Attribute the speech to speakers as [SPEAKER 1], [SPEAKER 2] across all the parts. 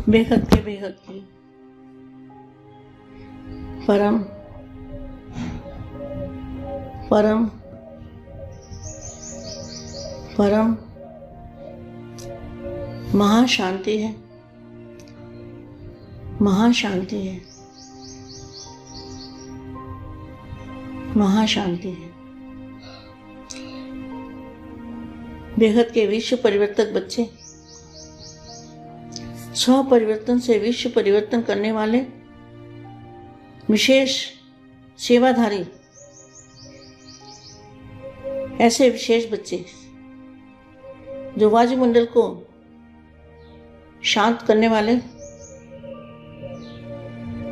[SPEAKER 1] बेहद की परम परम परम महाशांति है, महाशांति है, महाशांति है। बेहद के विश्व परिवर्तक बच्चे, स्व परिवर्तन से विश्व परिवर्तन करने वाले विशेष सेवाधारी, ऐसे विशेष बच्चे जो वायुमंडल को शांत करने वाले,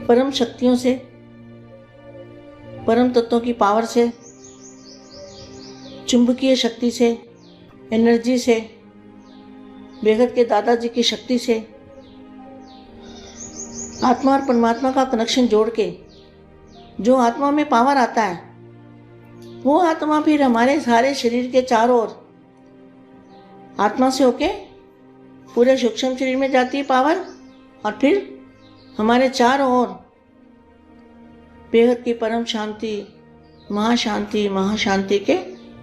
[SPEAKER 1] परम शक्तियों से, परम तत्वों की पावर से, चुंबकीय शक्ति से, एनर्जी से, बेहद के दादाजी की शक्ति से आत्मा और परमात्मा का कनेक्शन जोड़ के जो आत्मा में पावर आता है, वो आत्मा फिर हमारे सारे शरीर के चारों ओर आत्मा से होके पूरे सूक्ष्म शरीर में जाती है पावर, और फिर हमारे चारों ओर बेहद की परम शांति, महाशांति, महाशांति के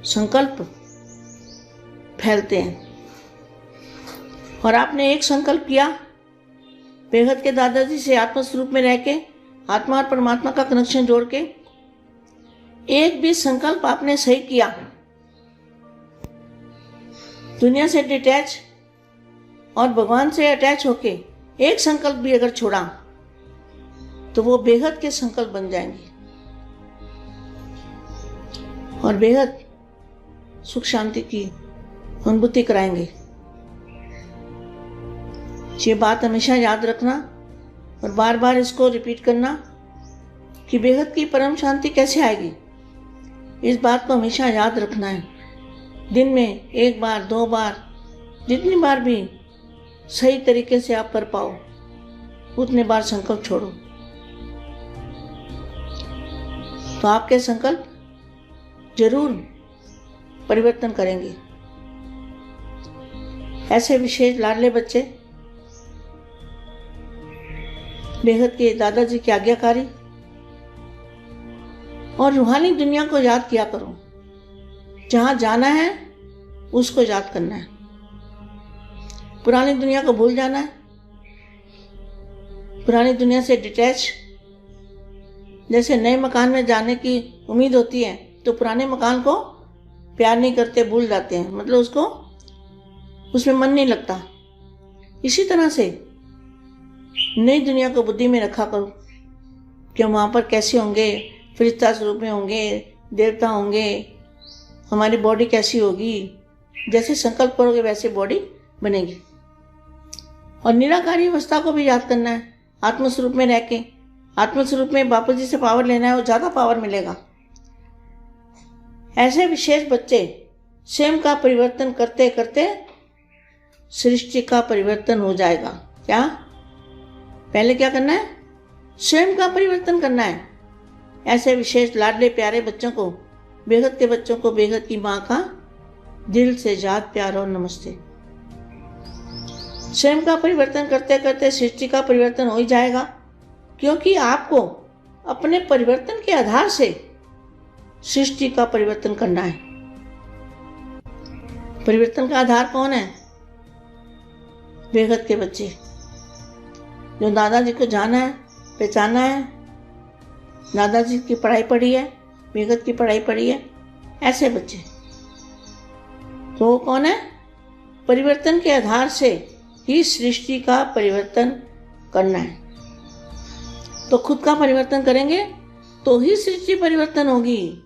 [SPEAKER 1] संकल्प फैलते हैं। और आपने एक संकल्प किया, बेहद के दादाजी से आत्मा स्वरूप में रह के, आत्मा और परमात्मा का कनेक्शन जोड़ के, एक भी संकल्प आपने सही किया, दुनिया से डिटैच और भगवान से अटैच होके एक संकल्प भी अगर छोड़ा तो वो बेहद के संकल्प बन जाएंगे और बेहद सुख शांति की अनुभूति कराएंगे। ये बात हमेशा याद रखना और बार बार इसको रिपीट करना कि बेहद की परम शांति कैसे आएगी। इस बात को हमेशा याद रखना है। दिन में एक बार, दो बार, जितनी बार भी सही तरीके से आप कर पाओ उतने बार संकल्प छोड़ो, तो आपके संकल्प जरूर परिवर्तन करेंगे। ऐसे विशेष लाडले बच्चे बेहद के दादाजी की आज्ञाकारी और रूहानी दुनिया को याद किया करो। जहां जाना है उसको याद करना है, पुरानी दुनिया को भूल जाना है, पुरानी दुनिया से डिटैच। जैसे नए मकान में जाने की उम्मीद होती है तो पुराने मकान को प्यार नहीं करते, भूल जाते हैं, मतलब उसको उसमें मन नहीं लगता। इसी तरह से नई दुनिया को बुद्धि में रखा करो कि हम वहाँ पर कैसे होंगे, फरिश्ता स्वरूप में होंगे, देवता होंगे, हमारी बॉडी कैसी होगी। जैसे संकल्प करोगे वैसे बॉडी बनेगी। और निराकारी अवस्था को भी याद करना है। आत्मस्वरूप में रह के, आत्मस्वरूप में बापू जी से पावर लेना है, वो ज़्यादा पावर मिलेगा। ऐसे विशेष बच्चे स्वयं का परिवर्तन करते करते सृष्टि का परिवर्तन हो जाएगा। क्या पहले क्या करना है? स्वयं का परिवर्तन करना है। ऐसे विशेष लाडले प्यारे बच्चों को, बेहद के बच्चों को बेहद की माँ का दिल से याद, प्यार और नमस्ते। स्वयं का परिवर्तन करते करते सृष्टि का परिवर्तन हो ही जाएगा, क्योंकि आपको अपने परिवर्तन के आधार से सृष्टि का परिवर्तन करना है। परिवर्तन का आधार कौन है? बेहद के बच्चे जो दादाजी को जाना है, पहचाना है, दादाजी की पढ़ाई पढ़ी है, बेहद की पढ़ाई पढ़ी है, ऐसे बच्चे। तो वो कौन है? परिवर्तन के आधार से ही सृष्टि का परिवर्तन करना है। तो खुद का परिवर्तन करेंगे तो ही सृष्टि परिवर्तन होगी।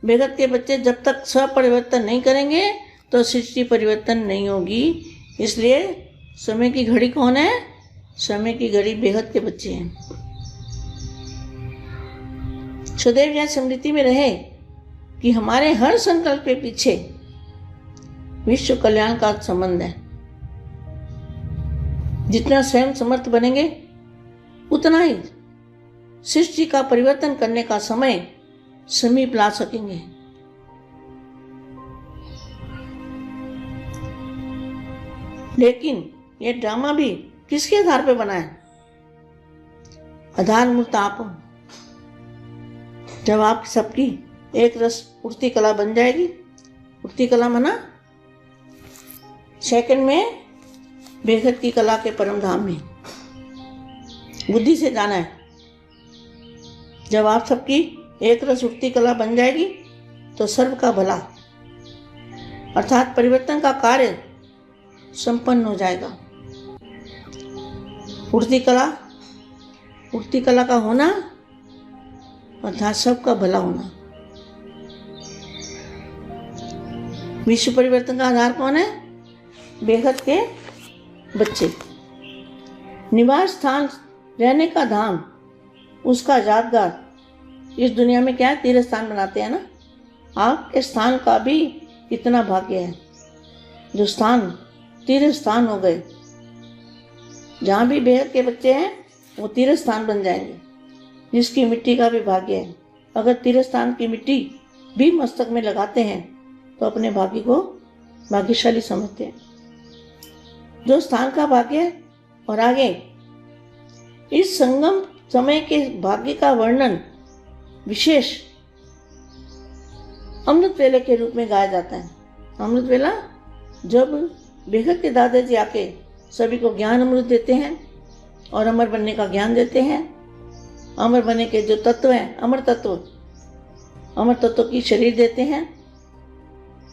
[SPEAKER 1] बेहद के बच्चे जब तक स्व परिवर्तन नहीं करेंगे तो सृष्टि परिवर्तन नहीं होगी। इसलिए समय की घड़ी कौन है? समय की घड़ी बेहद के बच्चे हैं। सदैव यह स्मृति में रहे कि हमारे हर संकल्प के पीछे विश्व कल्याण का संबंध है। जितना स्वयं समर्थ बनेंगे उतना ही सृष्टि का परिवर्तन करने का समय समीप ला सकेंगे। लेकिन ये ड्रामा भी किसके आधार पे बना है? आधार मूर्त आप हो। जब आप सबकी एक रस उठती कला बन जाएगी, उठती कला मना सेकंड में बेहद की कला के परम धाम में बुद्धि से जाना है। जब आप सबकी एक रस उठती कला बन जाएगी तो सर्व का भला अर्थात परिवर्तन का कार्य संपन्न हो जाएगा। उठती कला का होना अर्थात सबका भला होना। विश्व परिवर्तन का आधार कौन है? बेहद के बच्चे। निवास स्थान, रहने का धाम, उसका यादगार। इस दुनिया में क्या है? तीर्थ स्थान बनाते हैं ना। आपके स्थान का भी इतना भाग्य है जो स्थान तीर्थ स्थान हो गए। जहाँ भी बेहद के बच्चे हैं वो तीर्थ स्थान बन जाएंगे। जिसकी मिट्टी का भी भाग्य है, अगर तीर्थ स्थान की मिट्टी भी मस्तक में लगाते हैं तो अपने भाग्य को भाग्यशाली समझते हैं। जो स्थान का भाग्य है। और आगे इस संगम समय के भाग्य का वर्णन विशेष अमृत वेले के रूप में गाया जाता है। अमृत वेला जब बेहद के दादाजी आके सभी को ज्ञान अमृत देते हैं और अमर बनने का ज्ञान देते हैं। अमर बनने के जो तत्व हैं, अमर तत्व की शरीर देते हैं।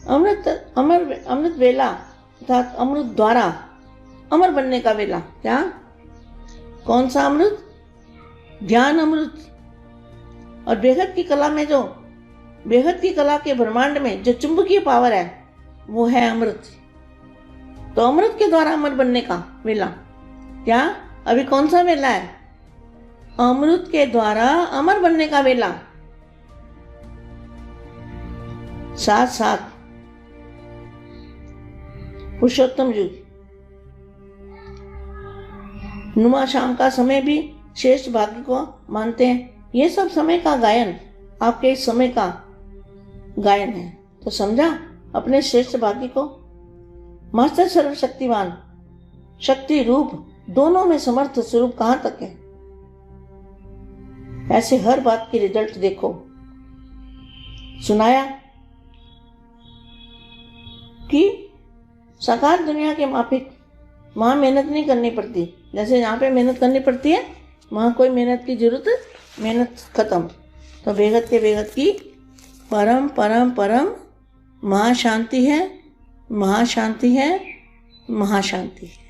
[SPEAKER 1] अमृत वेला अर्थात अमृत द्वारा अमर बनने का वेला। क्या? कौन सा अमृत? ज्ञान अमृत। और बेहद की कला में जो बेहद की कला के ब्रह्मांड में जो चुंबकीय पावर है वो है अमृत। तो अमृत के द्वारा अमर बनने का वेला। क्या? अभी कौन सा वेला है? अमृत के द्वारा अमर बनने का वेला। साथ साथ पुरुषोत्तम युग नुमा शाम का समय भी श्रेष्ठ भाग्य को मानते हैं। ये सब समय का गायन आपके इस समय का गायन है। तो समझा अपने श्रेष्ठ भाग्य को। मास्टर सर्वशक्तिवान शक्ति रूप दोनों में समर्थ स्वरूप कहां तक है? ऐसे हर बात की रिजल्ट देखो। सुनाया कि साकार दुनिया के माफिक वहां मेहनत नहीं करनी पड़ती। जैसे यहाँ पे मेहनत करनी पड़ती है, वहां कोई मेहनत की जरूरत, मेहनत खत्म। तो बेहद के बेहद की परम परम परम महाशांति है, महाशांति है, महाशांति है।